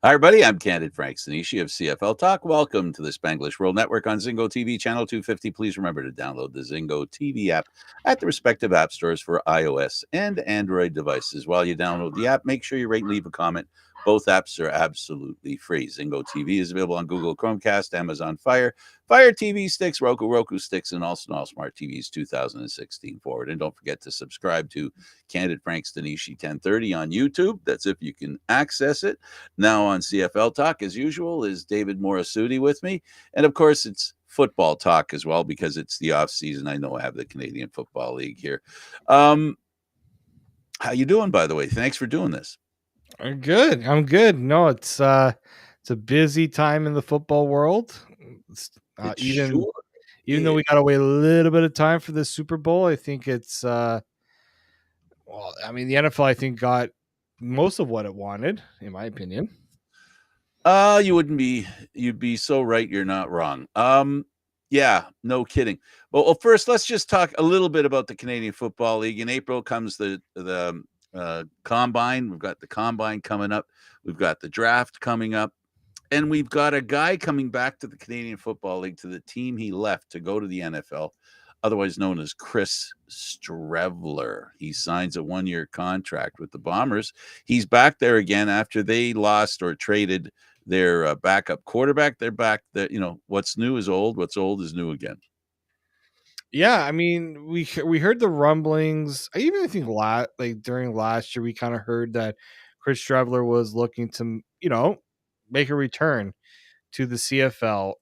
Hi, everybody. I'm Candid Stanisci of CFL Talk. Welcome to the Spanglish World Network on Zingo TV, channel 250. Please remember to download the Zingo TV app at the respective app stores for iOS and Android devices. While you download the app, make sure you rate and leave a comment. Both apps are absolutely free. Zingo TV is available on Google Chromecast, Amazon Fire TV sticks, Roku sticks, and also all smart TVs 2016 forward. And don't forget to subscribe to Candid Stanisci 1030 on YouTube. That's if you can access it. Now on CFL Talk, as usual, is David Morassutti with me. And of course, it's football talk as well because it's the off season. I know I have the Canadian Football League here. How you doing, by the way? Thanks for doing this. I'm good. No, it's a busy time in the football world. Even though we got to wait a little bit of time for the Super Bowl, I think it's the NFL I think got most of what it wanted, in my opinion. You'd be so right. You're not wrong. Yeah, no kidding. Well, first, let's just talk a little bit about the Canadian Football League. In April comes the combine. We've got the combine coming up. We've got the draft coming up. And we've got a guy coming back to the Canadian Football League, to the team he left to go to the NFL, otherwise known as Chris Streveler. He signs a 1-year contract with the Bombers. He's back there again after they lost or traded their backup quarterback. They're back. What's new is old. What's old is new again. Yeah, I mean, we heard the rumblings. I even think during last year, we kind of heard that Chris Streveler was looking to, make a return to the CFL.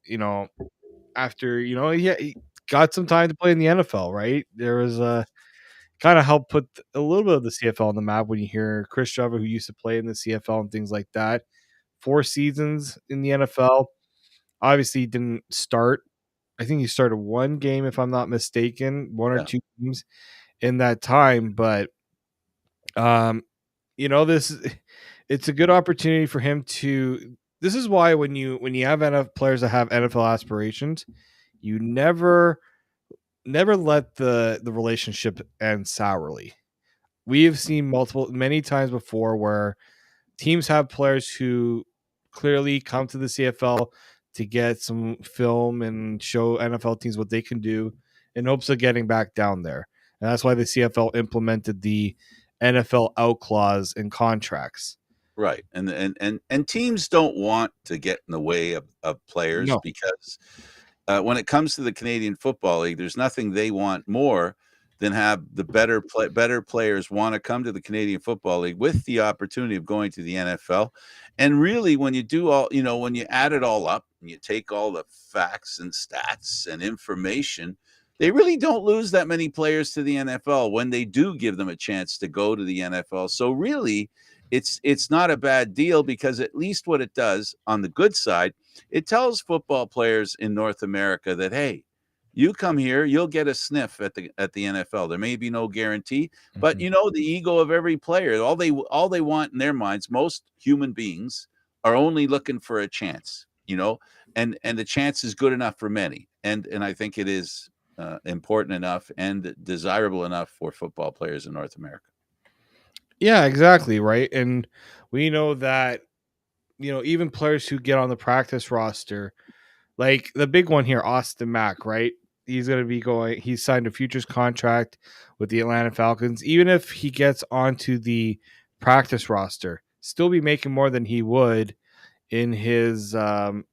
After he got some time to play in the NFL, right? There was a kind of helped put a little bit of the CFL on the map when you hear Chris Streveler, who used to play in the CFL and things like that. 4 seasons in the NFL. Obviously, he didn't start. I think he started 1 game, if I'm not mistaken, 1 or 2 games in that time. But, it's a good opportunity for him to. This is why when you have NFL players that have NFL aspirations, you never let the relationship end sourly. We have seen many times before where teams have players who clearly come to the CFL to get some film and show NFL teams what they can do in hopes of getting back down there. And that's why the CFL implemented the NFL out clause in contracts. Right. And teams don't want to get in the way of players because when it comes to the Canadian Football League, there's nothing they want more than have the better players want to come to the Canadian Football League with the opportunity of going to the NFL. And really, when you do when you add it all up and you take all the facts and stats and information, they really don't lose that many players to the NFL when they do give them a chance to go to the NFL. So really, it's not a bad deal, because at least what it does on the good side, it tells football players in North America that, hey, you come here, you'll get a sniff at the NFL. There may be no guarantee, but the ego of every player, all they want in their minds, most human beings are only looking for a chance, and the chance is good enough for many. And I think it is important enough and desirable enough for football players in North America. Yeah, exactly. Right. And we know that, even players who get on the practice roster, like the big one here, Austin Mack, right? He's going to be he's signed a futures contract with the Atlanta Falcons. Even if he gets onto the practice roster, still be making more than he would in his on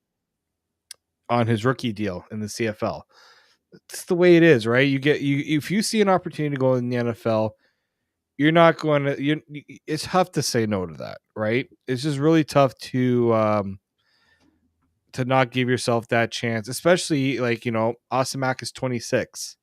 his rookie deal in the CFL. It's the way it is, right? If you see an opportunity to go in the NFL, you're not going to. It's tough to say no to that, right? It's just really tough to not give yourself that chance, especially Austin Mack is 26.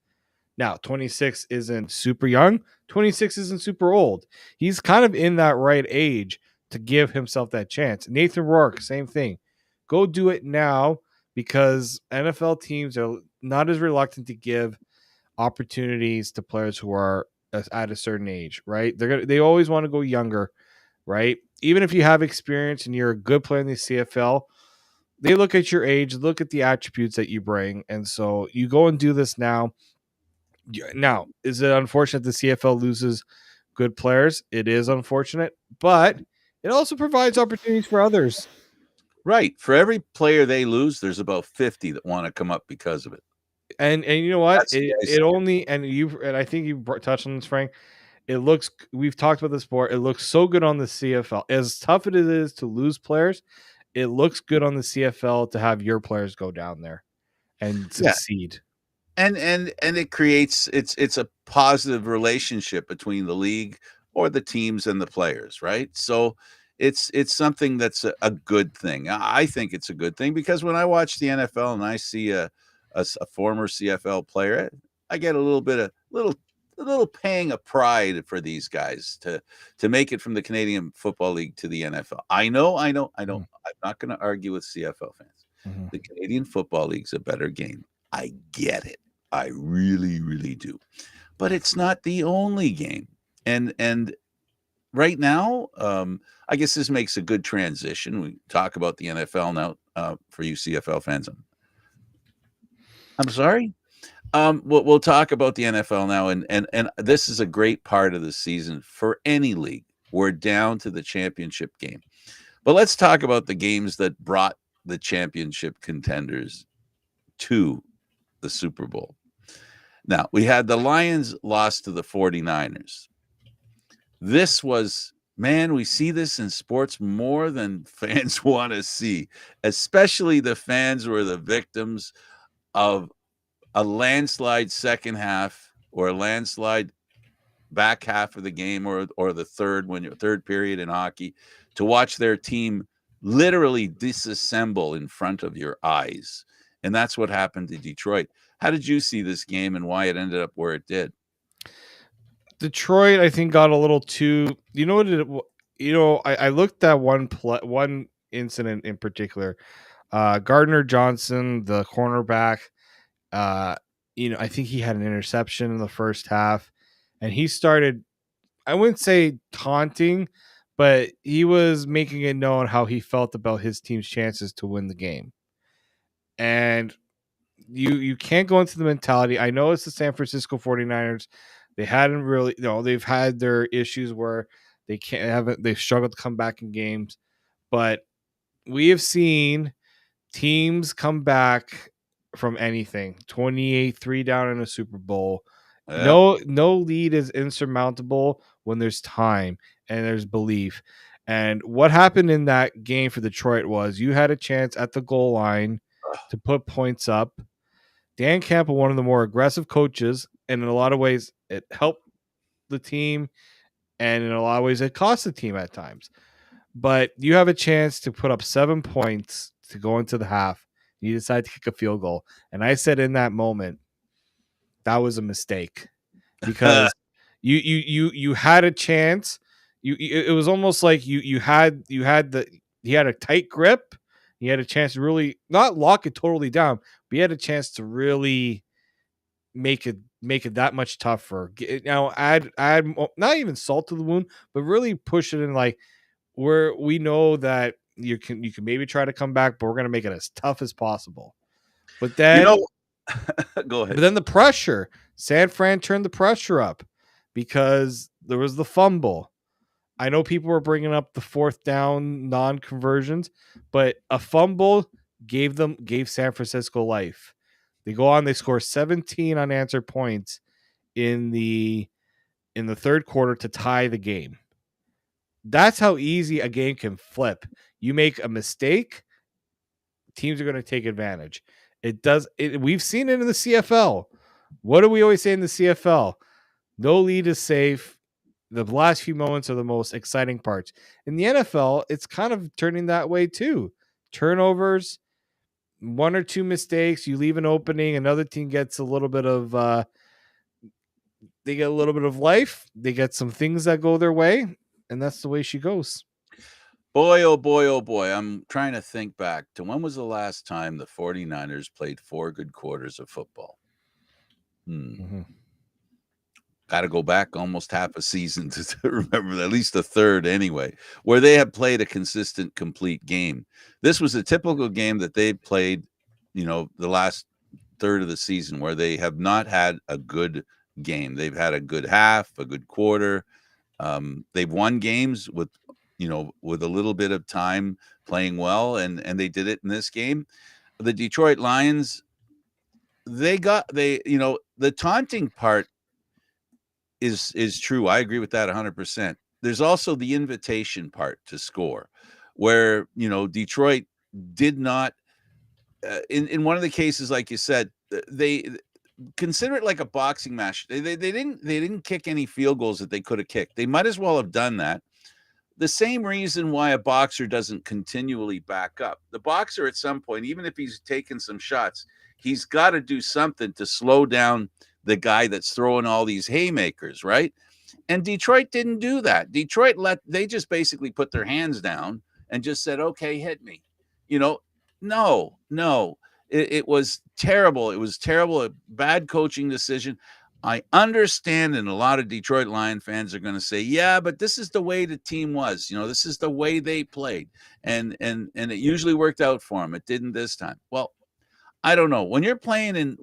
Now, 26 isn't super young. 26 isn't super old. He's kind of in that right age to give himself that chance. Nathan Rourke, same thing. Go do it now, because NFL teams are not as reluctant to give opportunities to players who are at a certain age, right? They always want to go younger, right? Even if you have experience and you're a good player in the CFL, they look at your age, look at the attributes that you bring, and so you go and do this now. Now, is it unfortunate the CFL loses good players? It is unfortunate, but it also provides opportunities for others. Right. For every player they lose, there's about 50 that want to come up because of it. And you know what? That's the way I It see it. only and I think you touched on this, Frank. It looks we've talked about the sport. It looks so good on the CFL. As tough it is to lose players, it looks good on the CFL to have your players go down there and Yeah. succeed. And it creates it's a positive relationship between the league or the teams and the players, right? So it's something that's a good thing. I think it's a good thing because when I watch the NFL and I see a former CFL player, I get a little bit of a little pang of pride for these guys to make it from the Canadian Football League to the NFL. I know. I'm not going to argue with CFL fans. Mm-hmm. The Canadian Football League's a better game. I get it. I really, really do. But it's not the only game. And right now, I guess this makes a good transition. We talk about the NFL now for you CFL fans. I'm sorry. We'll talk about the NFL now, and this is a great part of the season for any league. We're down to the championship game, but let's talk about the games that brought the championship contenders to the Super Bowl. Now, we had the Lions lost to the 49ers. This was, man, we see this in sports more than fans want to see, especially the fans who are the victims of a landslide second half or a landslide back half of the game or the third period in hockey to watch their team literally disassemble in front of your eyes. And that's what happened to Detroit. How did you see this game and why it ended up where it did? Detroit, I think, got a little too. You know what? I looked at one incident in particular. Gardner Johnson, the cornerback. I think he had an interception in the first half, and he started. I wouldn't say taunting, but he was making it known how he felt about his team's chances to win the game. And you can't go into the mentality. I know it's the San Francisco 49ers. They hadn't really, they've had their issues where they've struggled to come back in games, but we have seen teams come back from anything. 28-3 down in a Super Bowl. Yep. No lead is insurmountable when there's time and there's belief. And what happened in that game for Detroit was you had a chance at the goal line to put points up. Dan Campbell, one of the more aggressive coaches, and in a lot of ways, it helped the team, and in a lot of ways, it cost the team at times. But you have a chance to put up 7 points to go into the half. You decide to kick a field goal, and I said in that moment, that was a mistake because you had a chance. It was almost like he had a tight grip. He had a chance to really not lock it totally down, but he had a chance to really make it that much tougher. Now add not even salt to the wound, but really push it in like where we know that you can maybe try to come back, but we're gonna make it as tough as possible. But then Go ahead. But then the pressure, San Fran turned the pressure up because there was the fumble. I know people were bringing up the fourth down non-conversions, but a fumble gave San Francisco life. They go on, they score 17 unanswered points in the third quarter to tie the game. That's how easy a game can flip. You make a mistake, teams are going to take advantage. We've seen it in the CFL. What do we always say in the CFL? No lead is safe. The last few moments are the most exciting parts. In the NFL, it's kind of turning that way too. Turnovers, one or two mistakes, you leave an opening, another team gets a little bit of they get a little bit of life, they get some things that go their way, and that's the way she goes. Boy, oh boy, oh boy. I'm trying to think back to when was the last time the 49ers played 4 good quarters of football? Mm-hmm. Got to go back almost half a season to remember, at least a third anyway, where they have played a consistent, complete game. This was a typical game that they played, the last third of the season where they have not had a good game. They've had a good half, a good quarter. They've won games with with a little bit of time playing well, and they did it in this game. The Detroit Lions, the taunting part is true. I agree with that 100%. There's also the invitation part to score, where Detroit did not. In one of the cases, like you said, they consider it like a boxing match. They didn't kick any field goals that they could have kicked. They might as well have done that. The same reason why a boxer doesn't continually back up. The boxer at some point, even if he's taking some shots, he's got to do something to slow down the guy that's throwing all these haymakers, right? And Detroit didn't do that. They just basically put their hands down and just said, okay, hit me. No. It was terrible. It was terrible. A bad coaching decision. I understand, and a lot of Detroit Lion fans are going to say, yeah, but this is the way the team was. This is the way they played. And it usually worked out for them. It didn't this time. Well, I don't know. When you're playing in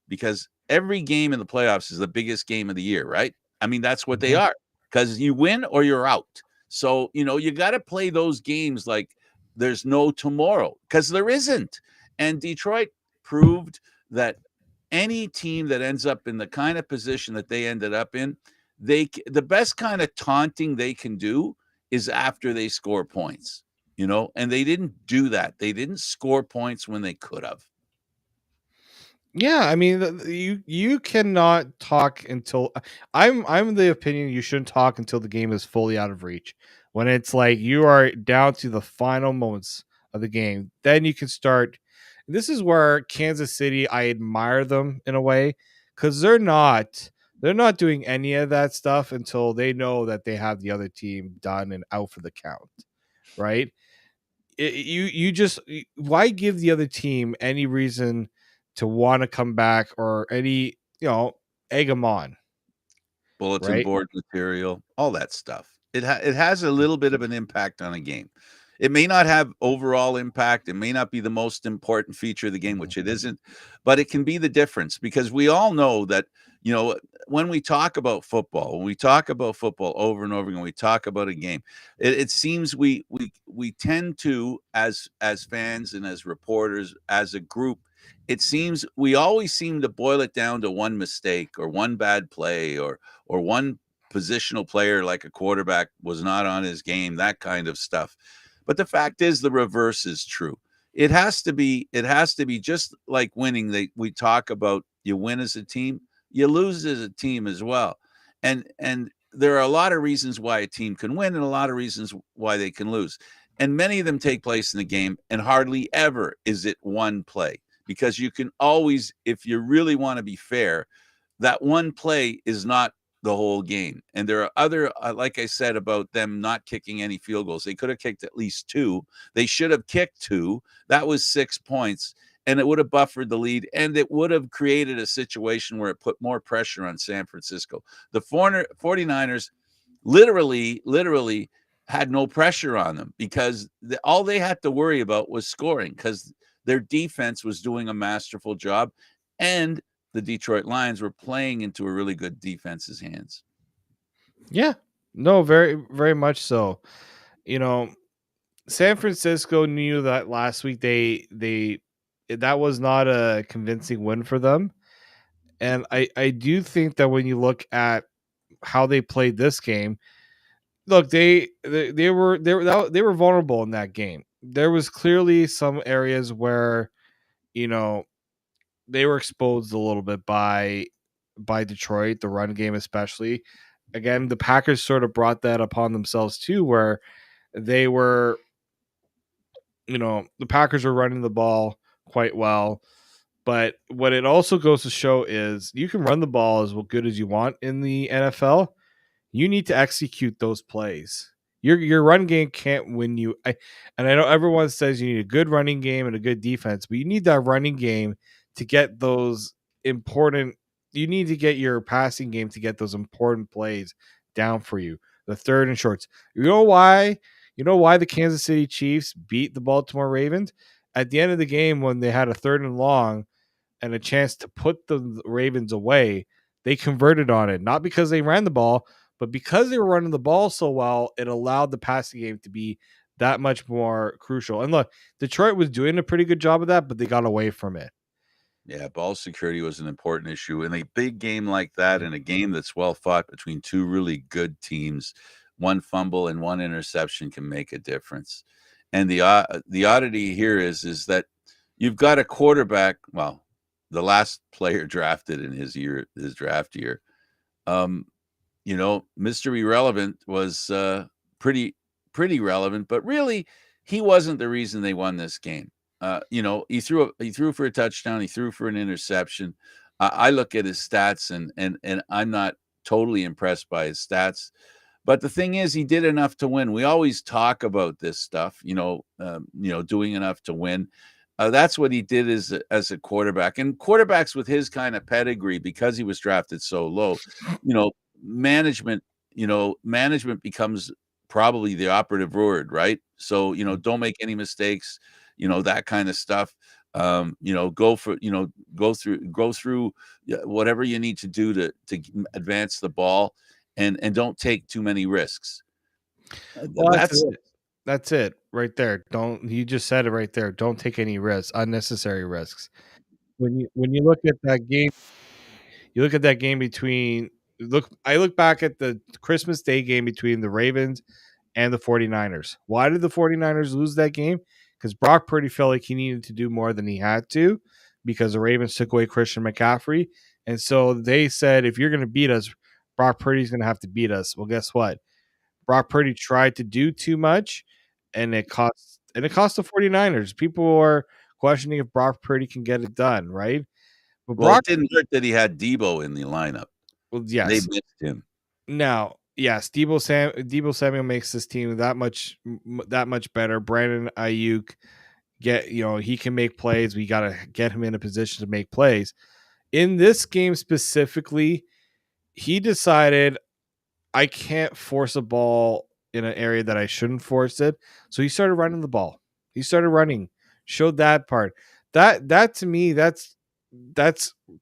because every game in the playoffs is the biggest game of the year, right? I mean, that's what they are, because you win or you're out. So, you got to play those games like there's no tomorrow, because there isn't. And Detroit proved that any team that ends up in the kind of position that they ended up in, the best kind of taunting they can do is after they score points, and they didn't do that. They didn't score points when they could have. Yeah, I mean, you cannot talk until I'm the opinion you shouldn't talk until the game is fully out of reach. When it's like you are down to the final moments of the game, then you can start. This is where Kansas City, I admire them in a way, because they're not doing any of that stuff until they know that they have the other team done and out for the count, right? Why give the other team any reason to want to come back, or any egg them on, Bulletin right? board material, all that stuff. It has a little bit of an impact on a game. It may not have overall impact. It may not be the most important feature of the game, which it isn't, but it can be the difference, because we all know that, when we talk about football over and over again, we talk about a game. It seems we tend to, as fans and as reporters, as a group, it seems we always seem to boil it down to one mistake or one bad play or one positional player, like a quarterback was not on his game, that kind of stuff. But the fact is, the reverse is true. It has to be just like winning. We talk about, you win as a team, you lose as a team as well. And there are a lot of reasons why a team can win and a lot of reasons why they can lose. And many of them take place in the game, and hardly ever is it one play, because you can always, if you really want to be fair, that one play is not the whole game. And there are other, like I said about them not kicking any field goals, they could have kicked at least 2. They should have kicked 2. That was 6 points, and it would have buffered the lead, and it would have created a situation where it put more pressure on San Francisco. The 49ers literally had no pressure on them, because all they had to worry about was scoring, because their defense was doing a masterful job, and the Detroit Lions were playing into a really good defense's hands. Yeah, no, very, very much so. San Francisco knew that last week that was not a convincing win for them. And I do think that when you look at how they played this game, look, they were vulnerable in that game. There was clearly some areas where, you know, they were exposed a little bit by Detroit, the run game especially. Again, the Packers sort of brought that upon themselves too, where they were, the Packers were running the ball quite well. But what it also goes to show is you can run the ball as good as you want in the NFL. You need to execute those plays. Your run game can't win you. And I know everyone says you need a good running game and a good defense, but you need that running game to get those important. You need to get your passing game to get those important plays down for you. The third and shorts. You know why? You know why the Kansas City Chiefs beat the Baltimore Ravens? At the end of the game, when they had a third and long and a chance to put the Ravens away, they converted on it. Not because they ran the ball, But because they were running the ball so well, it allowed the passing game to be that much more crucial. And look, Detroit was doing a pretty good job of that, but they got away from it. Yeah, ball security was an important issue in a big game like that, in a game that's well fought between two really good teams. One fumble and one interception can make a difference. And the oddity here is that you've got a quarterback. Well, the last player drafted in his draft year, Mr. Irrelevant was pretty relevant, but really he wasn't the reason they won this game. He threw for a touchdown, he threw for an interception. I look at his stats and I'm not totally impressed by his stats. But the thing is, he did enough to win. We always talk about this stuff, doing enough to win. That's what he did as a quarterback. And quarterbacks with his kind of pedigree, because he was drafted so low, management becomes probably the operative word, right? So, don't make any mistakes, that kind of stuff. Go through whatever you need to do to advance the ball, and don't take too many risks. Well, that's it right there. You just said it right there. Don't take any risks, unnecessary risks. When you look at that game, I look back at the Christmas Day game between the Ravens and the 49ers. Why did the 49ers lose that game? Because Brock Purdy felt like he needed to do more than he had to, because the Ravens took away Christian McCaffrey. And so they said, if you're going to beat us, Brock Purdy's going to have to beat us. Well, guess what? Brock Purdy tried to do too much, and it cost the 49ers. People are questioning if Brock Purdy can get it done, right? But Brock, it didn't hurt that he had Debo in the lineup. Well, yes. They missed him. Now, yes, Debo Samuel makes this team that much better. Brandon Ayuk, he can make plays. We got to get him in a position to make plays. In this game specifically, he decided, I can't force a ball in an area that I shouldn't force it. So he started running the ball. He started running. Showed that part. That to me, that's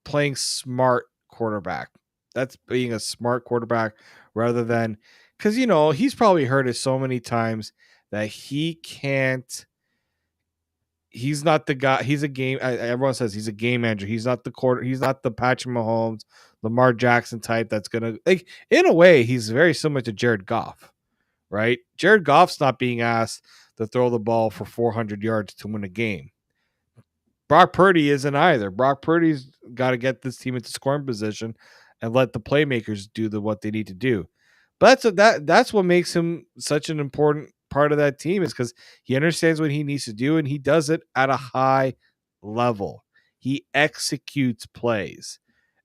playing smart quarterback. That's being a smart quarterback, rather than, because he's probably heard it so many times that he can't. He's not the guy. He's a game. Everyone says he's a game manager. He's not the He's not the Patrick Mahomes, Lamar Jackson type that's gonna, like, in a way, he's very similar to Jared Goff, right? Jared Goff's not being asked to throw the ball for 400 yards to win a game. Brock Purdy isn't either. Brock Purdy's got to get this team into scoring position and let the playmakers do what they need to do. But that's what makes him such an important part of that team, is because he understands what he needs to do, and he does it at a high level. He executes plays.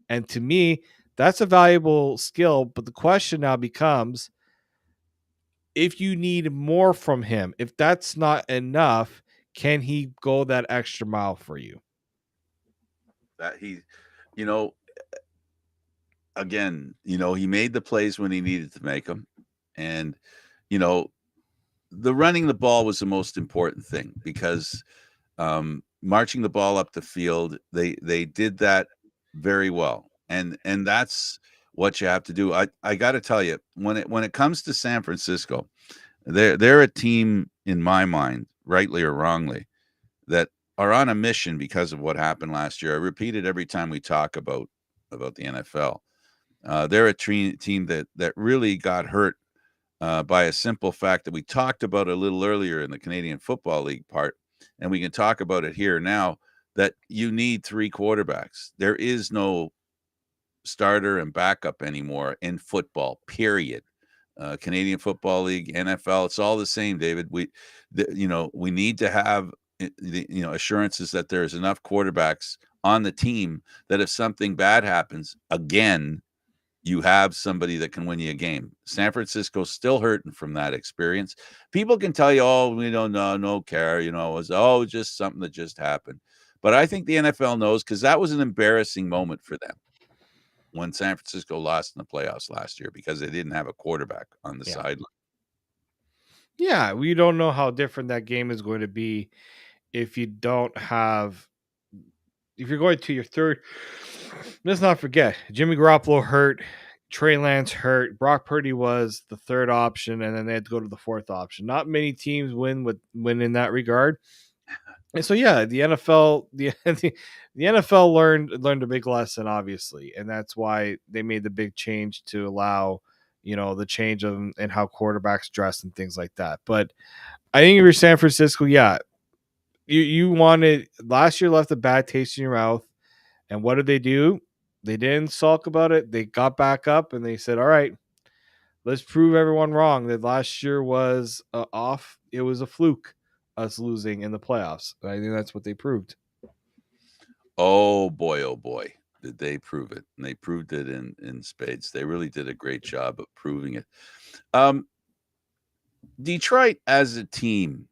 And to me, that's a valuable skill. But the question now becomes, if you need more from him, if that's not enough, can he go that extra mile for you? That again, he made the plays when he needed to make them. And, the running the ball was the most important thing, because marching the ball up the field, they did that very well. And that's what you have to do. I got to tell you, when it comes to San Francisco, they're a team, in my mind, rightly or wrongly, that are on a mission because of what happened last year. I repeat it every time we talk about the NFL. They're a team that really got hurt by a simple fact that we talked about a little earlier in the Canadian Football League part, and we can talk about it here now, that you need three quarterbacks. There is no starter and backup anymore in football, period. Canadian Football League, NFL, it's all the same, David. We need to have assurances that there's enough quarterbacks on the team that if something bad happens again, you have somebody that can win you a game. San Francisco's still hurting from that experience. People can tell you, oh, we don't know, no care, it was just something that just happened. But I think the NFL knows, because that was an embarrassing moment for them when San Francisco lost in the playoffs last year, because they didn't have a quarterback on the sideline. Yeah, we don't know how different that game is going to be if you're going to your third. Let's not forget, Jimmy Garoppolo hurt. Trey Lance hurt. Brock Purdy was the third option, and then they had to go to the fourth option. Not many teams win in that regard. And so yeah, the NFL the NFL learned a big lesson, obviously, and that's why they made the big change to allow the change of and how quarterbacks dress and things like that. But I think if you're San Francisco, yeah, you wanted last year left a bad taste in your mouth, and what did they do? They didn't sulk about it. They got back up and they said, "All right, let's prove everyone wrong that last year was off. It was a fluke, us losing in the playoffs." And I think that's what they proved. Oh boy, did they prove it. And they proved it in spades. They really did a great job of proving it. Detroit as a team,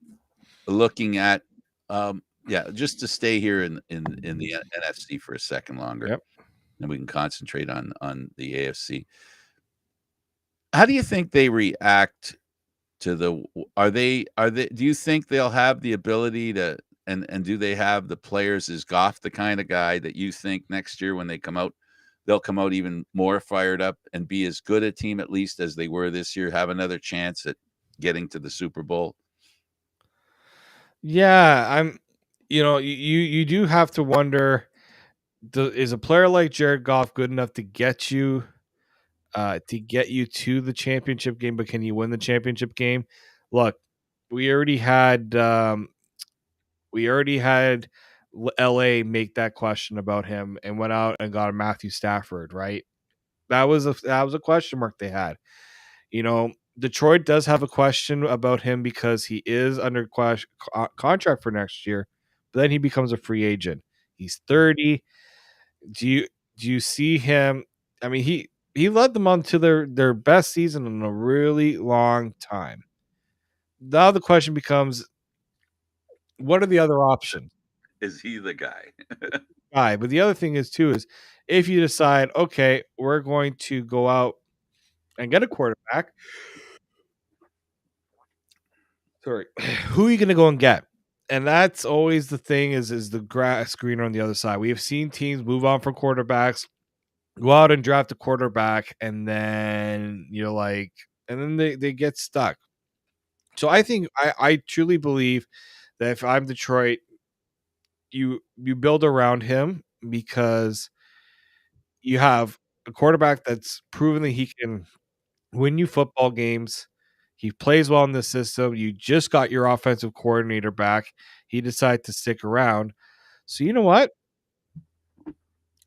looking at just to stay here in the NFC for a second longer. Yep. And we can concentrate on the AFC. How do you think they react to do you think they'll have the ability to and do they have the players? Is Goff the kind of guy that you think next year when they come out, they'll come out even more fired up and be as good a team at least as they were this year, have another chance at getting to the Super Bowl? Yeah, you do have to wonder, is a player like Jared Goff good enough to get you to the championship game, but can you win the championship game? Look, we already had LA make that question about him and went out and got a Matthew Stafford, right? That was a question mark they had. Detroit does have a question about him because he is under contract for next year, but then he becomes a free agent. He's 30. Do you see him? I mean, he led them on to their best season in a really long time. Now the question becomes, what are the other options? Is he the guy? But the other thing is too is if you decide, okay, we're going to go out and get a quarterback. Sorry, who are you going to go and get? And that's always the thing is the grass greener on the other side. We have seen teams move on from quarterbacks, go out and draft a quarterback, and then they get stuck. So I think I truly believe that if I'm Detroit, you build around him because you have a quarterback that's proven that he can win you football games. He plays well in the system. You just got your offensive coordinator back. He decided to stick around. So you know what?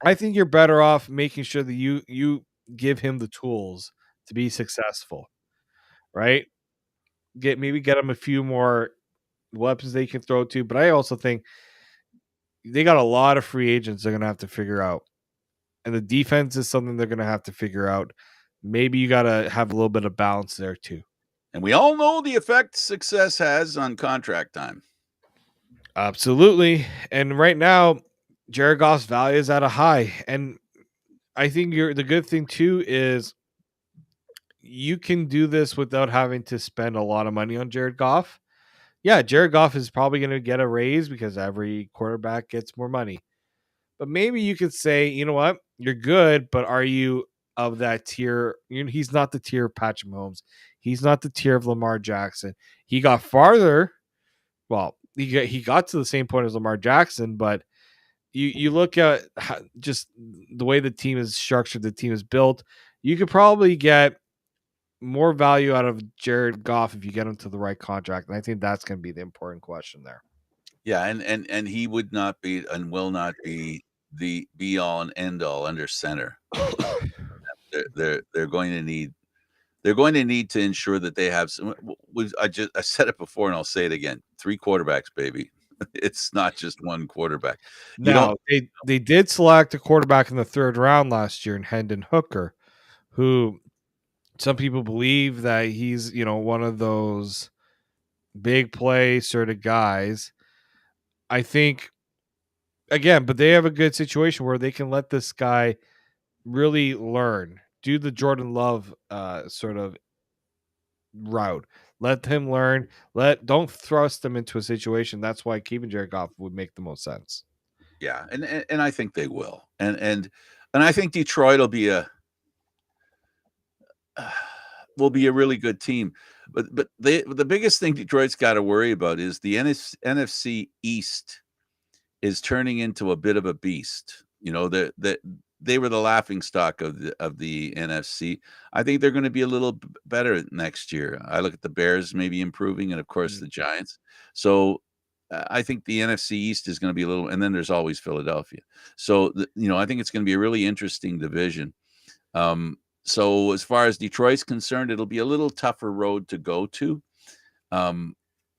I think you're better off making sure that you give him the tools to be successful, right? Get him a few more weapons they can throw to, but I also think they got a lot of free agents they're gonna have to figure out, and the defense is something they're gonna have to figure out. Maybe you gotta have a little bit of balance there too. And we all know the effect success has on contract time. Absolutely. And right now, Jared Goff's value is at a high. And I think the good thing too is you can do this without having to spend a lot of money on Jared Goff. Yeah, Jared Goff is probably going to get a raise because every quarterback gets more money. But maybe you could say, you know what, you're good, but are you of that tier? He's not the tier of Patrick Mahomes. He's not the tier of Lamar Jackson. He got farther. Well, he got to the same point as Lamar Jackson, but you look at just the way the team is structured, the team is built. You could probably get more value out of Jared Goff if you get him to the right contract, and I think that's going to be the important question there. Yeah, and he would not be and will not be the be all and end all under center. They're going to need to ensure that they have some. I said it before and I'll say it again: 3 quarterbacks, baby. It's not just one quarterback. Now they did select a quarterback in the 3rd round last year in Hendon Hooker, who some people believe that he's one of those big play sort of guys. I think again, but they have a good situation where they can let this guy really learn, do the Jordan Love sort of route. Let him learn. Don't thrust them into a situation. That's why keeping Jared Goff would make the most sense. Yeah, and I think they will. And I think Detroit will be will be a really good team. But the biggest thing Detroit's got to worry about is the NFC East is turning into a bit of a beast. You know, they were the laughing stock of the NFC. I think they're going to be a little better next year. I look at the Bears maybe improving, and of course the Giants. So I think the NFC East is going to be a little, and then there's always Philadelphia. So I think it's going to be a really interesting division. So as far as Detroit's concerned, it'll be a little tougher road to go to.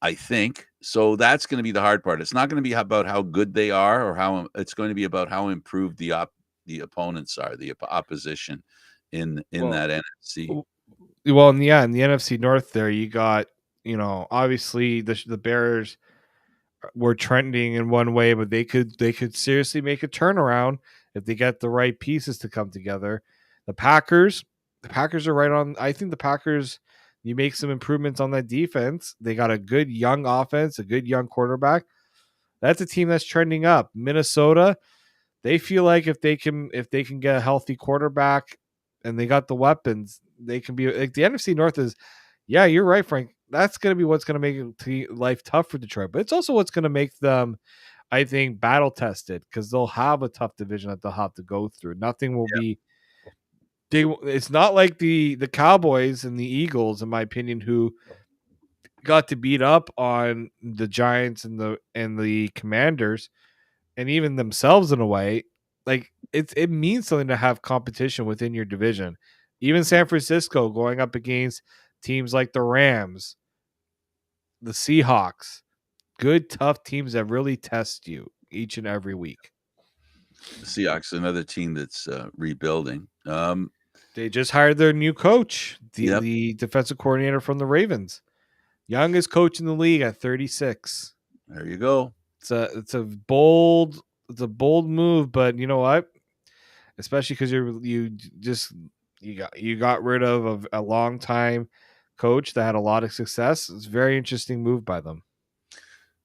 I think so. That's going to be the hard part. It's not going to be about how good they are, or how it's going to be about how improved the opponents are, the opposition in that NFC. Well, in the NFC North, there you got obviously the Bears were trending in one way, but they could seriously make a turnaround if they get the right pieces to come together. The Packers are right on. I think the Packers. You make some improvements on that defense. They got a good young offense, a good young quarterback. That's a team that's trending up. Minnesota, they feel like if they can get a healthy quarterback and they got the weapons, they can be like the NFC North is. Yeah, you're right, Frank. That's going to be what's going to make life tough for Detroit, but it's also what's going to make them, I think, battle tested because they'll have a tough division that they'll have to go through. Nothing will be. It's not like the Cowboys and the Eagles, in my opinion, who got to beat up on the Giants and the Commanders and even themselves in a way. Like it means something to have competition within your division. Even San Francisco going up against teams like the Rams, the Seahawks, good tough teams that really test you each and every week. The Seahawks, another team that's rebuilding. They just hired their new coach, Yep. the defensive coordinator from the Ravens. Youngest coach in the league at 36. There you go. It's a bold move, but you know what? Especially because you got rid of a long time coach that had a lot of success. It's a very interesting move by them.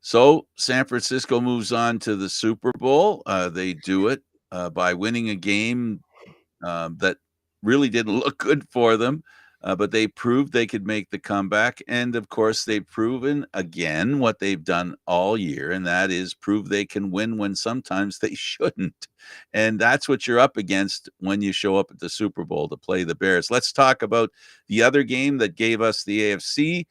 So San Francisco moves on to the Super Bowl. They do it by winning a game that really didn't look good for them, but they proved they could make the comeback. And of course, they've proven again what they've done all year, and that is prove they can win when sometimes they shouldn't. And that's what you're up against when you show up at the Super Bowl to play the Bears. Let's talk about the other game that gave us the AFC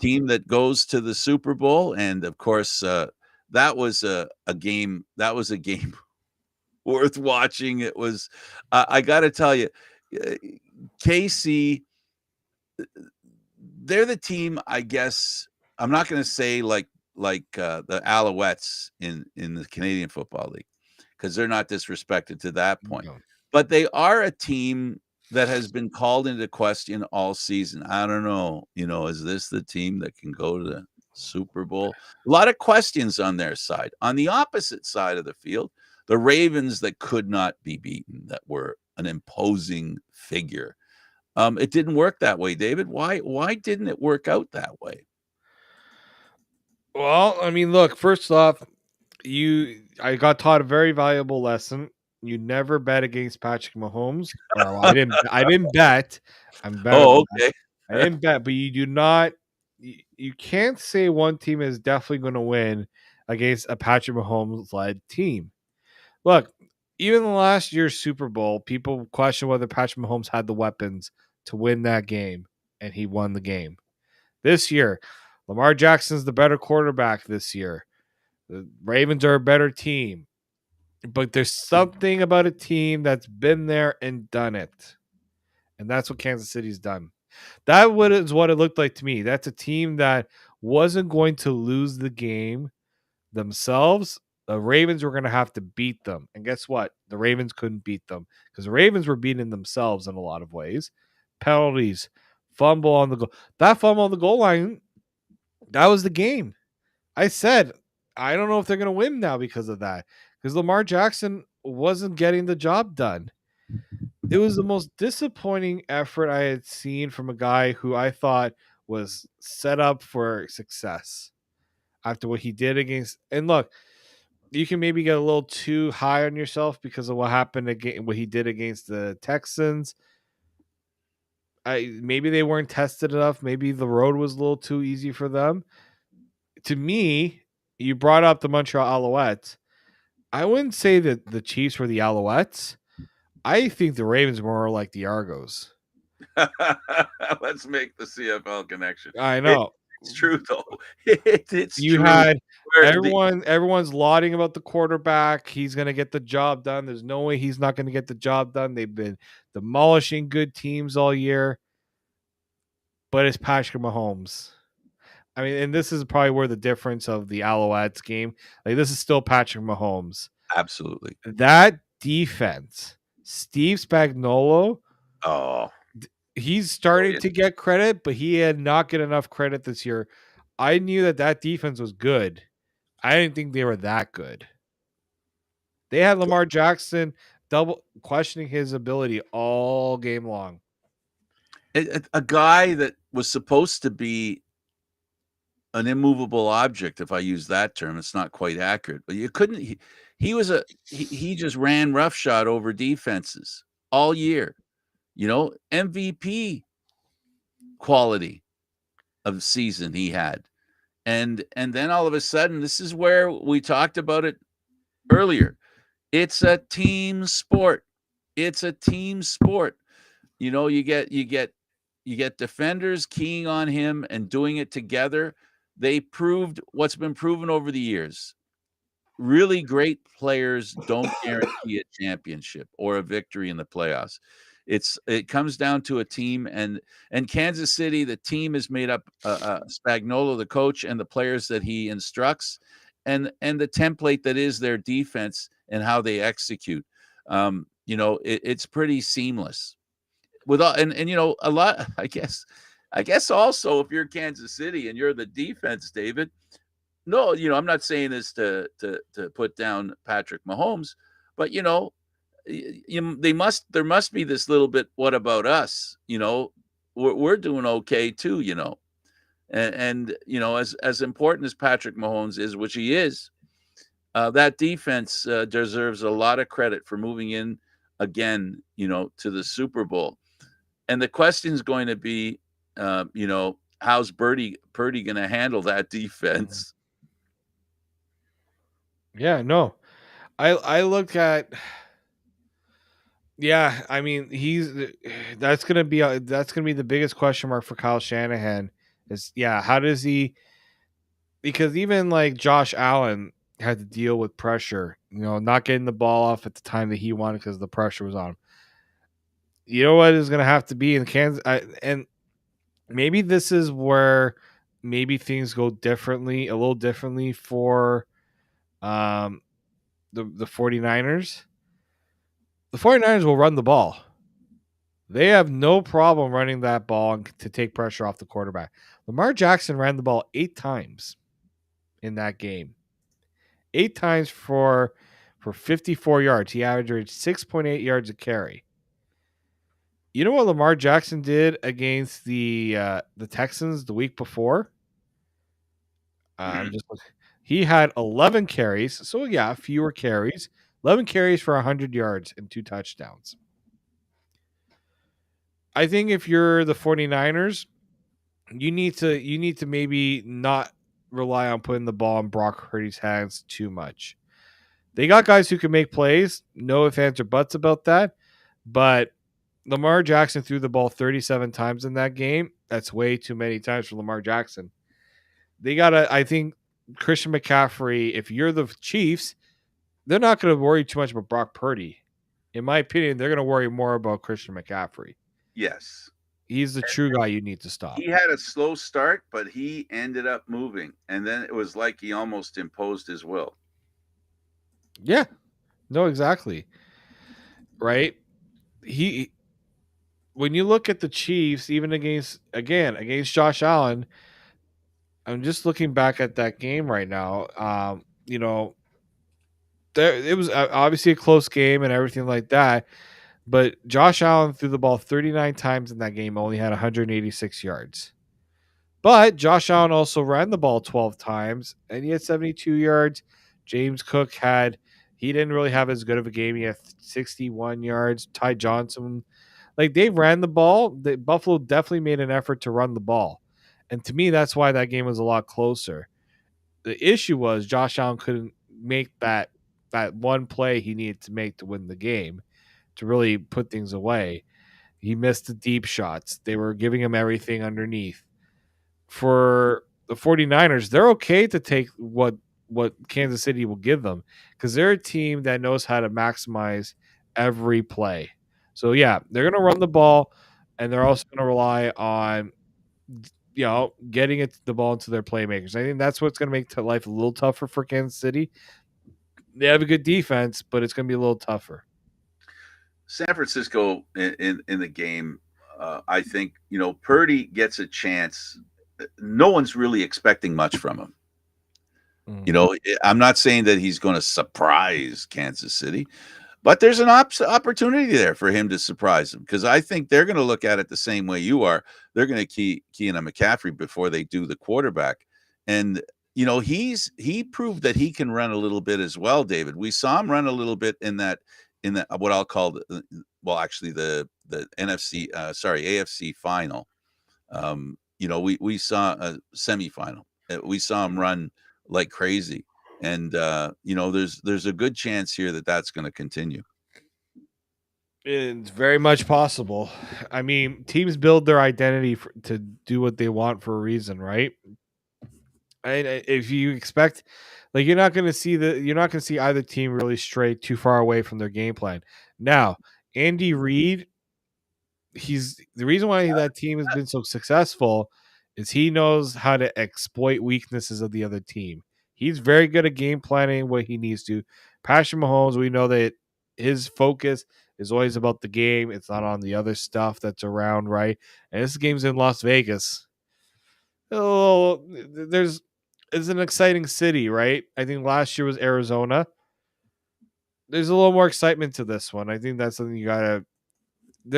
team that goes to the Super Bowl. And of course, that was a game. That was a game worth watching. It was, I got to tell you, KC, they're the team, I guess. I'm not going to say like the Alouettes in the Canadian Football League, because they're not disrespected to that point. No. But they are a team that has been called into question all season. I don't know, is this the team that can go to the Super Bowl? A lot of questions on their side. On the opposite side of the field, the Ravens that could not be beaten, that were an imposing figure. It didn't work that way, David. Why didn't it work out that way? Well, I mean, look, first off, I got taught a very valuable lesson. You never bet against Patrick Mahomes. I didn't bet. I'm better. Oh, okay. I didn't bet, but you do not. You can't say one team is definitely going to win against a Patrick Mahomes led team. Look, even the last year's Super Bowl, people question whether Patrick Mahomes had the weapons to win that game, and he won the game. This year, Lamar Jackson's the better quarterback this year. The Ravens are a better team. But there's something about a team that's been there and done it. And that's what Kansas City's done. That is what it looked like to me. That's a team that wasn't going to lose the game themselves. The Ravens were going to have to beat them. And guess what? The Ravens couldn't beat them because the Ravens were beating themselves in a lot of ways. Penalties, fumble on the goal. That fumble on the goal line, that was the game. I said, I don't know if they're going to win now because of that. Because Lamar Jackson wasn't getting the job done. It was the most disappointing effort I had seen from a guy who I thought was set up for success after what he did against. And look, you can maybe get a little too high on yourself because of what happened again, what he did against the Texans. maybe they weren't tested enough. Maybe the road was a little too easy for them. To me, you brought up the Montreal Alouettes. I wouldn't say that the Chiefs were the Alouettes. I think the Ravens were more like the Argos. Let's make the CFL connection. I know. It's true though. It's You true. had everyone's lauding about the quarterback. He's going to get the job done. There's no way he's not going to get the job done. They've been demolishing good teams all year. But it's Patrick Mahomes. I mean, and this is probably where the difference of the Alouettes game. Like, this is still Patrick Mahomes. Absolutely. That defense, Steve Spagnuolo. Oh, he's starting to get credit, but he had not get enough credit this year. I knew that defense was good. I didn't think they were that good. They had Lamar Jackson double questioning his ability all game long. A guy that was supposed to be an immovable object, if I use that term, it's not quite accurate, but you couldn't. He just ran roughshod over defenses all year. MVP quality of season he had, and then all of a sudden, this is where we talked about it earlier. It's a team sport. It's a team sport. You get defenders keying on him and doing it together. They proved what's been proven over the years. Really great players don't guarantee a championship or a victory in the playoffs. It comes down to a team, and Kansas City, the team is made up Spagnuolo, the coach, and the players that he instructs, and the template that is their defense and how they execute. It's pretty seamless. A lot. I guess also if you're Kansas City and you're the defense, David. No, I'm not saying this to put down Patrick Mahomes, but there must be this little bit. What about us? We're doing okay too. And as important as Patrick Mahomes is, which he is, that defense deserves a lot of credit for moving in again, to the Super Bowl. And the question is going to be, how's Purdy going to handle that defense? Yeah, no. I look at. Yeah, I mean that's gonna be the biggest question mark for Kyle Shanahan. How does he? Because even like Josh Allen had to deal with pressure, not getting the ball off at the time that he wanted because the pressure was on him. You know what is going to have to be in Kansas, and maybe this is where maybe things go a little differently for the 49ers. The 49ers will run the ball. They have no problem running that ball to take pressure off the quarterback. Lamar Jackson ran the ball 8 times in that game. 8 times for 54 yards. He averaged 6.8 yards a carry. You know what Lamar Jackson did against the Texans the week before? He had 11 carries. So, fewer carries. 11 carries for 100 yards and 2 touchdowns. I think if you're the 49ers, you need to maybe not rely on putting the ball in Brock Purdy's hands too much. They got guys who can make plays. No ifs, ands, or buts about that. But Lamar Jackson threw the ball 37 times in that game. That's way too many times for Lamar Jackson. I think Christian McCaffrey, if you're the Chiefs, they're not going to worry too much about Brock Purdy. In my opinion, they're going to worry more about Christian McCaffrey. Yes. He's the true guy you need to stop. He had a slow start, but he ended up moving. And then it was like he almost imposed his will. Yeah. No, exactly. Right? When you look at the Chiefs, even against Josh Allen, I'm just looking back at that game right now. It was obviously a close game and everything like that. But Josh Allen threw the ball 39 times in that game, only had 186 yards. But Josh Allen also ran the ball 12 times, and he had 72 yards. James Cook he didn't really have as good of a game. He had 61 yards. Ty Johnson like they ran the ball. Buffalo definitely made an effort to run the ball, and to me, that's why that game was a lot closer. The issue was Josh Allen couldn't make that one play he needed to make to win the game to really put things away. He missed the deep shots. They were giving him everything underneath. For the 49ers, they're okay to take what Kansas City will give them because they're a team that knows how to maximize every play. So yeah, they're going to run the ball, and they're also going to rely on getting the ball into their playmakers. I think that's what's going to make life a little tougher for Kansas City. They have a good defense, but it's going to be a little tougher. San Francisco in the game, I think Purdy gets a chance. No one's really expecting much from him. I'm not saying that he's going to surprise Kansas City, but there's an opportunity there for him to surprise them because I think they're going to look at it the same way you are. They're going to key in on McCaffrey before they do the quarterback. And, he proved that he can run a little bit as well, David. We saw him run a little bit in that what I'll call the AFC final. We saw a semifinal. We saw him run like crazy. And, there's a good chance here that that's going to continue. It's very much possible. I mean, teams build their identity to do what they want for a reason, right? And if you expect, like, you're not going to see either team really stray too far away from their game plan. Now, Andy Reid, he's the reason why that team has been so successful is he knows how to exploit weaknesses of the other team. He's very good at game planning what he needs to. Patrick Mahomes, we know that his focus is always about the game. It's not on the other stuff that's around, right? And this game's in Las Vegas. Oh, it's an exciting city, right? I think last year was Arizona. There's a little more excitement to this one. I think that's something they're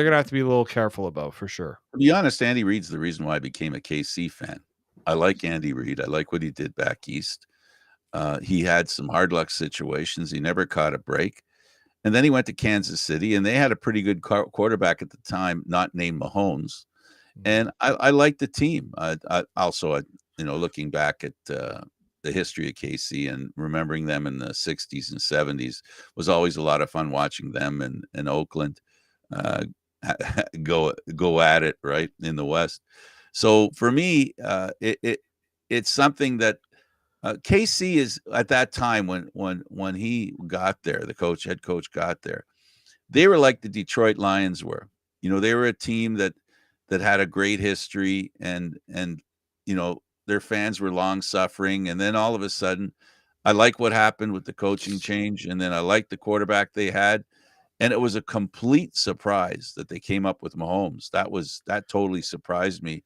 gonna have to be a little careful about for sure. To be honest, Andy Reid's the reason why I became a KC fan. I like Andy Reid. I like what he did back east. He had some hard luck situations. He never caught a break. And then he went to Kansas City, and they had a pretty good quarterback at the time, not named Mahomes. And I like the team. I also, looking back at the history of KC and remembering them in the 60s and 70s was always a lot of fun watching them in Oakland go at it, right, in the West. So for me, it's something that KC is at that time when he got there, the head coach got there. They were like the Detroit Lions were. They were a team that had a great history and their fans were long suffering. And then all of a sudden, I like what happened with the coaching change. And then I like the quarterback they had. And it was a complete surprise that they came up with Mahomes. That totally surprised me.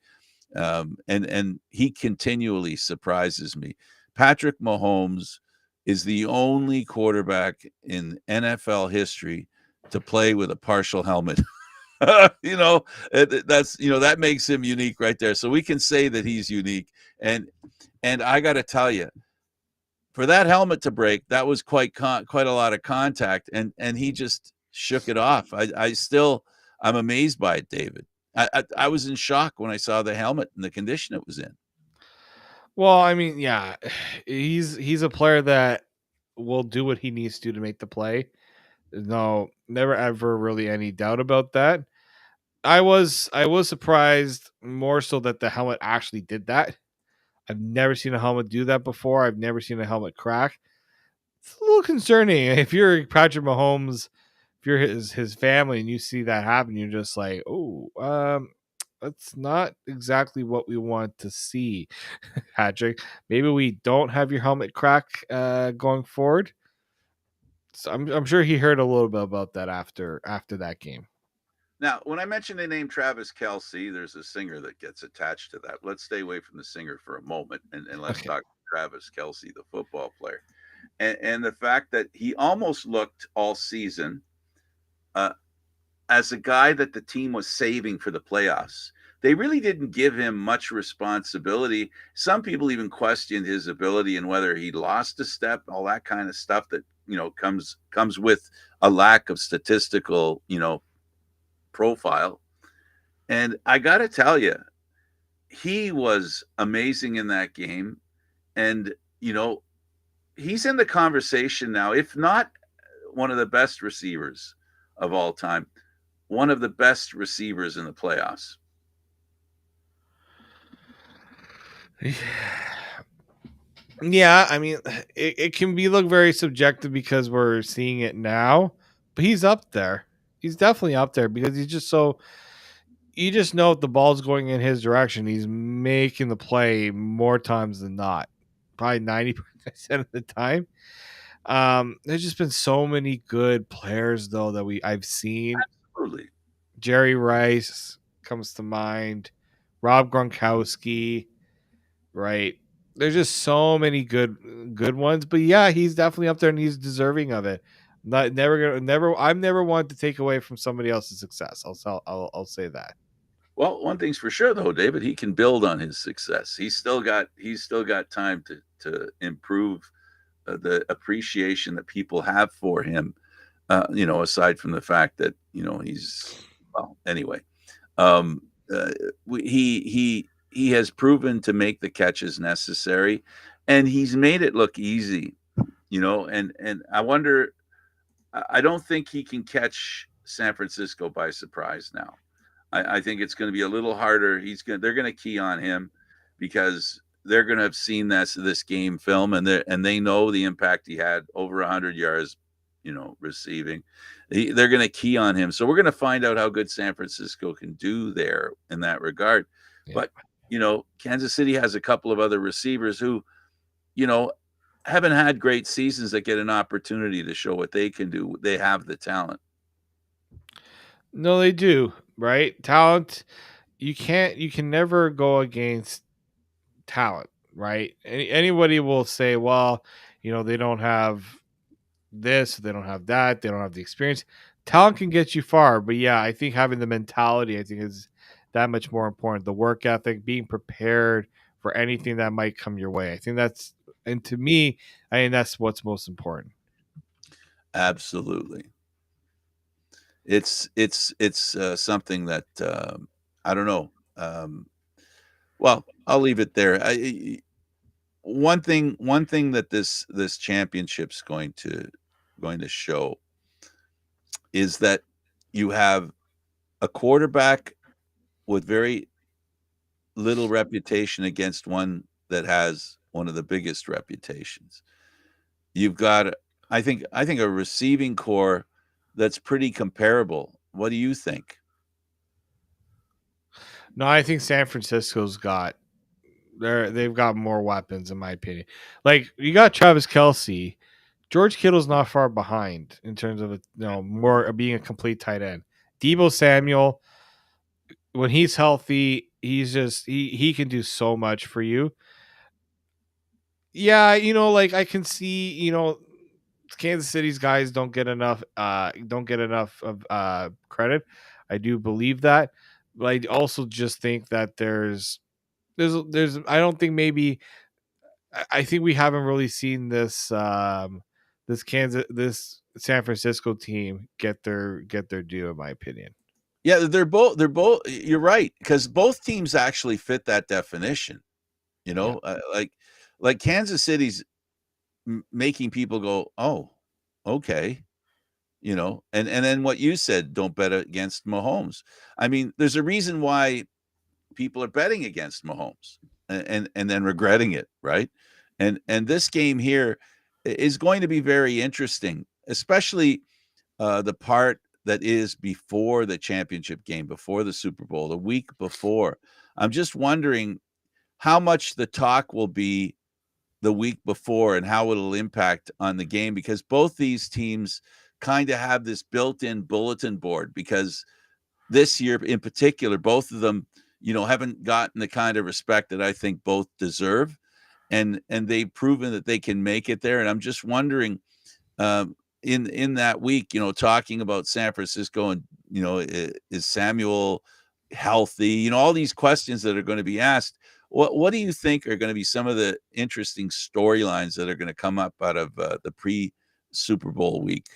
And he continually surprises me. Patrick Mahomes is the only quarterback in NFL history to play with a partial helmet. That makes him unique right there. So we can say that he's unique. And I got to tell you, for that helmet to break, that was quite a lot of contact, and he just shook it off. I'm amazed by it, David. I was in shock when I saw the helmet and the condition it was in. Well, I mean, yeah, he's a player that will do what he needs to make the play. No, never ever really any doubt about that. I was surprised more so that the helmet actually did that. I've never seen a helmet do that before. I've never seen a helmet crack. It's a little concerning. If you're Patrick Mahomes, if you're his family and you see that happen, you're just like, oh, that's not exactly what we want to see, Patrick. Maybe we don't have your helmet crack going forward. So I'm sure he heard a little bit about that after that game. Now, when I mentioned the name Travis Kelce, there's a singer that gets attached to that. Let's stay away from the singer for a moment and let's talk Travis Kelce, the football player. And the fact that he almost looked all season as a guy that the team was saving for the playoffs. They really didn't give him much responsibility. Some people even questioned his ability and whether he lost a step, all that kind of stuff that, comes with a lack of statistical, profile. And I got to tell you, he was amazing in that game. And, he's in the conversation now, if not one of the best receivers of all time, one of the best receivers in the playoffs. Yeah, I mean, it can look very subjective because we're seeing it now, but he's up there. He's definitely up there because he's just so. You just know if the ball's going in his direction, he's making the play more times than not, probably 90% of the time. There's just been so many good players though that I've seen. Absolutely. Jerry Rice comes to mind, Rob Gronkowski, right? There's just so many good ones, but yeah, he's definitely up there and he's deserving of it. Not never gonna never. I'm never wanted to take away from somebody else's success. I'll say that. Well, one thing's for sure though, David, he can build on his success. He's still got time to improve the appreciation that people have for him. Aside from the fact that he's well. Anyway, um, uh, he has proven to make the catches necessary, and he's made it look easy. And I wonder. I don't think he can catch San Francisco by surprise now. I think it's going to be a little harder. They're going to key on him because they're going to have seen this game film, and they know the impact he had, over 100 yards, receiving. They're going to key on him. So we're going to find out how good San Francisco can do there in that regard. Yeah. But Kansas City has a couple of other receivers who, haven't had great seasons that get an opportunity to show what they can do. They have the talent. No, they do, right? Talent. You can never go against talent, right? Anybody will say, well, they don't have this, they don't have that, they don't have the experience. Talent can get you far, but yeah, I think having the mentality, I think, is that much more important. The work ethic, being prepared for anything that might come your way. I think and to me, I think that's what's most important. Absolutely. It's something that I don't know. Well, I'll leave it there. One thing that this championship's going to show is that you have a quarterback with very little reputation against one that has one of the biggest reputations. You've got, I think a receiving core that's pretty comparable. What do you think? No, I think San Francisco's they've got more weapons, in my opinion. Like, you got Travis Kelce. George Kittle's not far behind in terms of more being a complete tight end. Deebo Samuel, when he's healthy, he can do so much for you. Yeah, like, I can see, Kansas City's guys don't get enough of credit. I do believe that. But I also just think that there's I don't think maybe I think we haven't really seen this this San Francisco team get their due, in my opinion. Yeah, they're both you're right, because both teams actually fit that definition. Yeah. Like Kansas City's making people go, "Oh, okay." And then what you said, don't bet against Mahomes. I mean, there's a reason why people are betting against Mahomes and then regretting it, right? And this game here is going to be very interesting, especially the part that is before the championship game, before the Super Bowl, the week before. I'm just wondering how much the talk will be the week before and how it'll impact on the game, because both these teams kind of have this built-in bulletin board, because this year in particular, both of them, haven't gotten the kind of respect that I think both deserve. And they've proven that they can make it there. And I'm just wondering, in that week, talking about San Francisco and, is Samuel healthy? All these questions that are going to be asked. What do you think are going to be some of the interesting storylines that are going to come up out of the pre-Super Bowl week?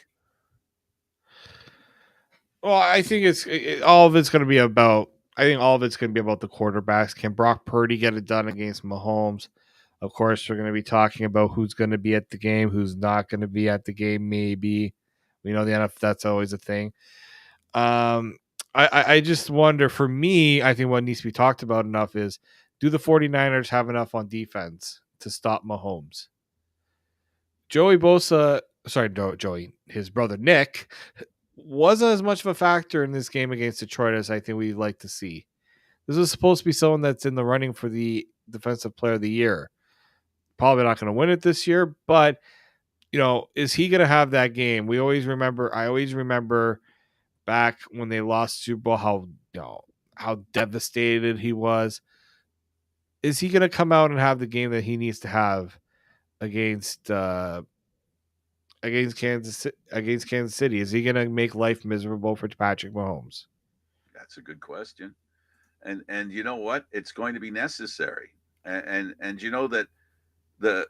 Well, I think all of it's going to be about. I think all of it's going to be about the quarterbacks. Can Brock Purdy get it done against Mahomes? Of course, we're going to be talking about who's going to be at the game, who's not going to be at the game. Maybe we know the NFL. That's always a thing. I just wonder. For me, I think what needs to be talked about enough is: do the 49ers have enough on defense to stop Mahomes? Joey Bosa, sorry, no, Joey, his brother Nick, wasn't as much of a factor in this game against Detroit as I think we'd like to see. This is supposed to be someone that's in the running for the Defensive Player of the Year. Probably not going to win it this year, but is he going to have that game? I always remember back when they lost Super Bowl how devastated he was. Is he going to come out and have the game that he needs to have against Kansas City? Is he going to make life miserable for Patrick Mahomes? That's a good question. And you know what? It's going to be necessary. And you know that the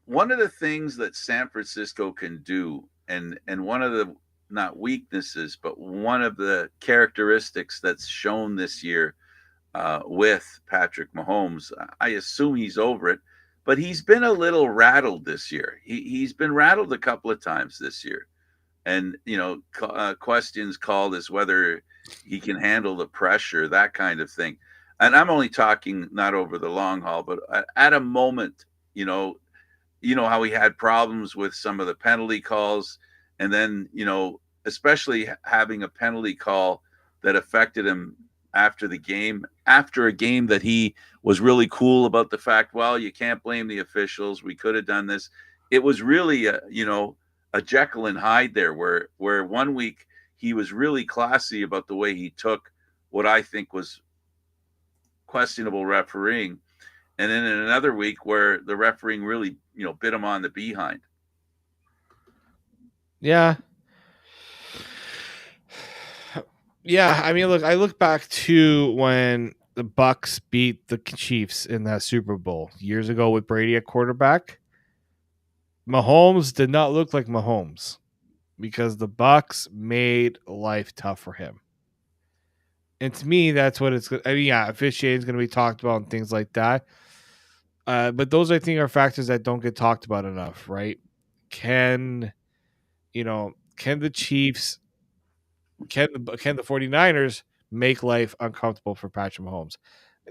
one of the things that San Francisco can do, and one of the not weaknesses, but one of the characteristics that's shown this year with Patrick Mahomes, I assume he's over it, but he's been a little rattled this year. He's been rattled a couple of times this year, and questions called as whether he can handle the pressure, that kind of thing. And I'm only talking not over the long haul, but at a moment, how he had problems with some of the penalty calls, and then especially having a penalty call that affected him after a game that he was really cool about the fact, well, you can't blame the officials, we could have done this. It was really a Jekyll and Hyde there, where 1 week he was really classy about the way he took what I think was questionable refereeing, and then in another week where the refereeing really bit him on the behind. Yeah. I mean, look, I look back to when the Bucks beat the Chiefs in that Super Bowl years ago with Brady at quarterback. Mahomes did not look like Mahomes because the Bucks made life tough for him. And to me, that's what it's. I mean, yeah, officiating is going to be talked about and things like that. But those, I think, are factors that don't get talked about enough, right? Can the Chiefs, can the 49ers make life uncomfortable for Patrick Mahomes?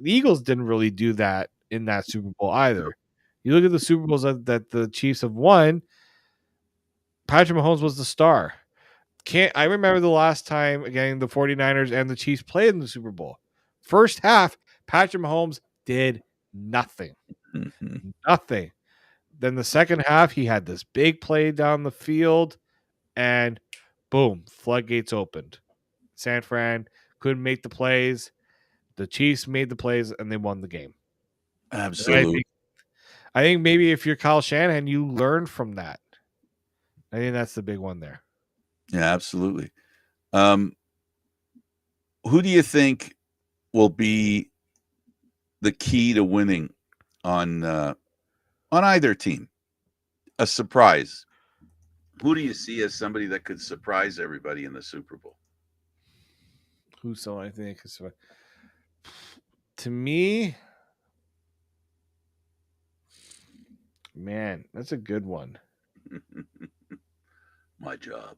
The Eagles didn't really do that in that Super Bowl either. You look at the Super Bowls that the Chiefs have won, Patrick Mahomes was the star. I remember the last time, again, the 49ers and the Chiefs played in the Super Bowl. First half, Patrick Mahomes did nothing. Mm-hmm. Nothing. Then the second half, he had this big play down the field, and boom, floodgates opened. San Fran couldn't make the plays. The Chiefs made the plays, and they won the game. Absolutely. I think maybe if you're Kyle Shanahan, you learn from that. I think that's the big one there. Yeah, absolutely. Who do you think will be the key to winning on either team? A surprise. Who do you see as somebody that could surprise everybody in the Super Bowl? Who's so I think is to me, man, that's a good one. My job.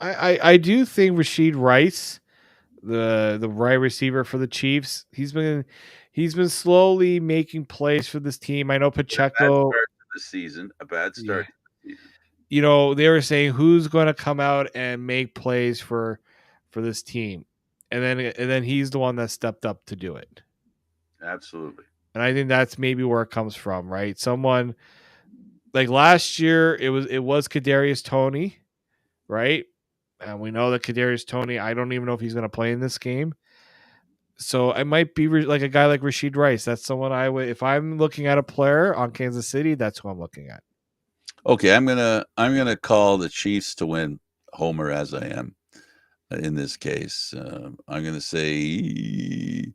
I do think Rashid Rice, the wide receiver for the Chiefs, he's been slowly making plays for this team. I know Pacheco. A bad start to the season. They were saying who's going to come out and make plays for this team, and then he's the one that stepped up to do it. Absolutely. And I think that's maybe where it comes from, right? Someone like last year, it was Kadarius Toney, right? And we know that Kadarius Toney, I don't even know if he's going to play in this game. So I might be like a guy like Rashid Rice. That's someone I would, if I'm looking at a player on Kansas City, that's who I'm looking at. Okay, I'm gonna call the Chiefs to win, homer as I am in this case. I'm gonna say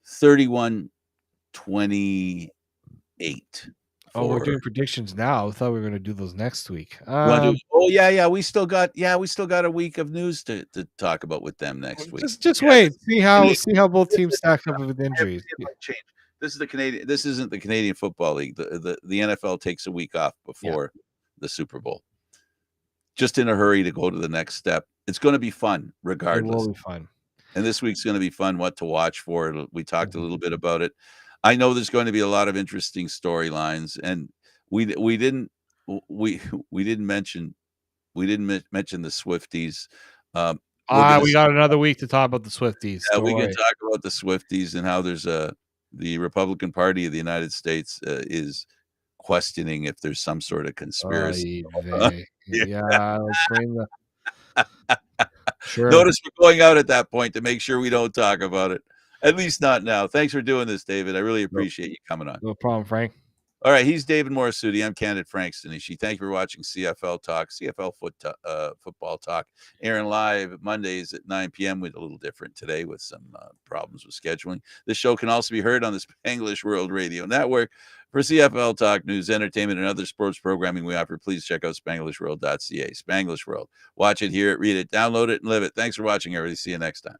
31-28. Oh, we're doing predictions now. I thought we were going to do those next week. Oh yeah. We still got a week of news to talk about with them next week. Just wait. See how both teams stack up with injuries. Change. This is the Canadian. This isn't the Canadian Football League. The NFL takes a week off before the Super Bowl. Just in a hurry to go to the next step. It's going to be fun, regardless. It will be fun. And this week's going to be fun. What to watch for? We talked a little bit about it. I know there's going to be a lot of interesting storylines, and we didn't mention the Swifties. We got another week to talk about the Swifties. Yeah, we can talk about the Swifties and how there's the Republican Party of the United States is questioning if there's some sort of conspiracy. Yeah, let's bring the. Sure. Notice we're going out at that point to make sure we don't talk about it. At least not now. Thanks for doing this, David. I really appreciate you coming on. No problem, Frank. All right, he's David Morassutti. I'm Candid Frank Stanisci. Thank you for watching CFL Talk, CFL Football Talk, airing live Mondays at 9 p.m. With a little different today with some problems with scheduling. This show can also be heard on the Spanglish World Radio Network. For CFL Talk news, entertainment, and other sports programming we offer, please check out SpanglishWorld.ca. Spanglish World. Watch it, hear it, read it, download it, and live it. Thanks for watching, everybody. See you next time.